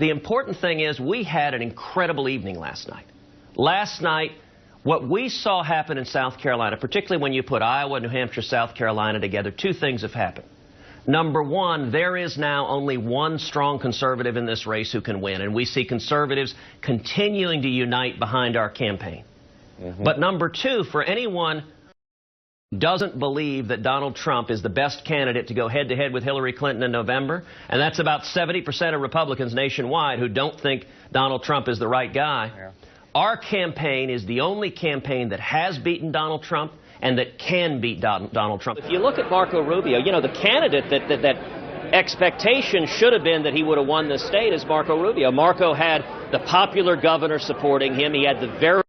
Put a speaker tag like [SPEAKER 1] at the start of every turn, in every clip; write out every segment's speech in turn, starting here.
[SPEAKER 1] The important thing is we had an incredible evening last night. Last night, what we saw happen in South Carolina, particularly when you put Iowa, New Hampshire, South Carolina together, two things have happened. Number one, there is now only one strong conservative in this race who can win, and we see conservatives continuing to unite behind our campaign. But number two, for anyone who doesn't believe that Donald Trump is the best candidate to go head-to-head with Hillary Clinton in November, and that's about 70% of Republicans nationwide who don't think Donald Trump is the right guy, our campaign is the only campaign that has beaten Donald Trump and that can beat Donald Trump. If you look at Marco Rubio, you know, the candidate that expectation should have been that he would have won this state is Marco Rubio. Marco had the popular governor supporting him. He had the very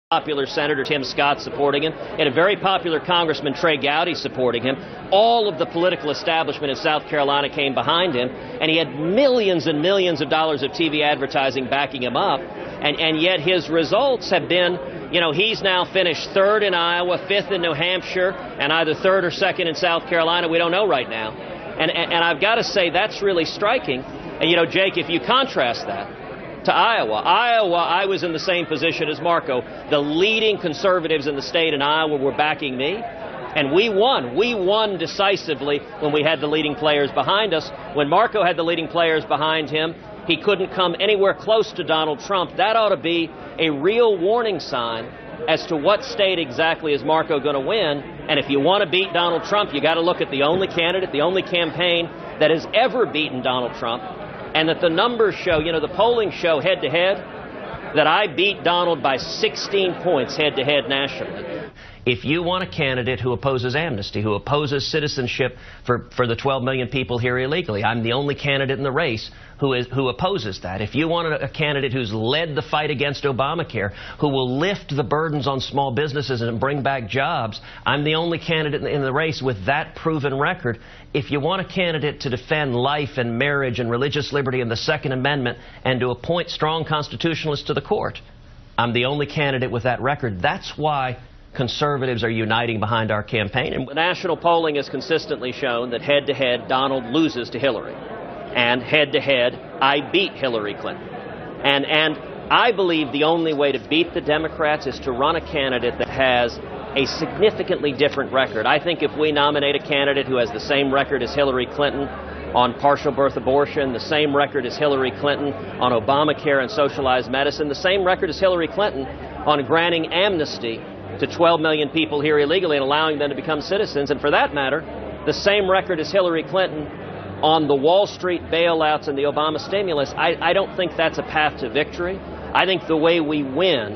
[SPEAKER 1] popular Senator Tim Scott supporting him, and a very popular Congressman Trey Gowdy supporting him. All of the political establishment in South Carolina came behind him, and he had millions and millions of dollars of TV advertising backing him up, and yet his results have been, you know, he's now finished third in Iowa, fifth in New Hampshire, and either third or second in South Carolina. We don't know right now. And I've got to say that's really striking. And, you know, Jake, if you contrast that to Iowa, I was in the same position as Marco. The leading conservatives in the state in Iowa were backing me, and we won. We won decisively when we had the leading players behind us. When Marco had the leading players behind him, he couldn't come anywhere close to Donald Trump. That ought to be a real warning sign as to what state exactly is Marco going to win. And if you want to beat Donald Trump, you got to look at the only candidate, the only campaign that has ever beaten Donald Trump. And that the numbers show, you know, the polling show head-to-head, that I beat Donald by 16 points head-to-head nationally. If you want a candidate who opposes amnesty, who opposes citizenship for the 12 million people here illegally, I'm the only candidate in the race who opposes that. If you want a candidate who's led the fight against Obamacare, who will lift the burdens on small businesses and bring back jobs, I'm the only candidate in the race with that proven record. If you want a candidate to defend life and marriage and religious liberty and the Second Amendment and to appoint strong constitutionalists to the court, I'm the only candidate with that record. That's why conservatives are uniting behind our campaign. And national polling has consistently shown that head-to-head Donald loses to Hillary, and head-to-head I beat Hillary Clinton. And I believe the only way to beat the Democrats is to run a candidate that has a significantly different record. I think if we nominate a candidate who has the same record as Hillary Clinton on partial birth abortion, the same record as Hillary Clinton on Obamacare and socialized medicine, the same record as Hillary Clinton on granting amnesty to 12 million people here illegally and allowing them to become citizens, and for that matter, the same record as Hillary Clinton on the Wall Street bailouts and the Obama stimulus, I don't think that's a path to victory. I think the way we win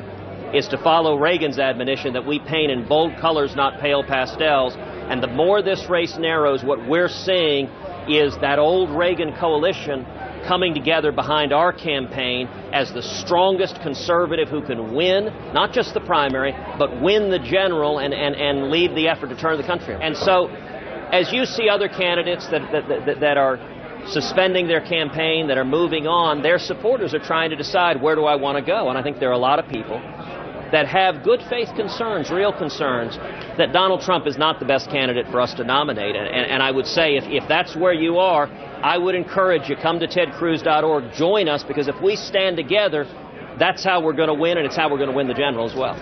[SPEAKER 1] is to follow Reagan's admonition that we paint in bold colors, not pale pastels, and the more this race narrows, what we're seeing is that old Reagan coalition coming together behind our campaign as the strongest conservative who can win, not just the primary, but win the general and lead the effort to turn the country. And so, as you see other candidates that are suspending their campaign, that are moving on, their supporters are trying to decide, where do I want to go? And I think there are a lot of people that have good faith concerns, real concerns, that Donald Trump is not the best candidate for us to nominate. And I would say if that's where you are, I would encourage you, come to tedcruz.org, join us, because if we stand together, that's how we're going to win, and it's how we're going to win the general as well.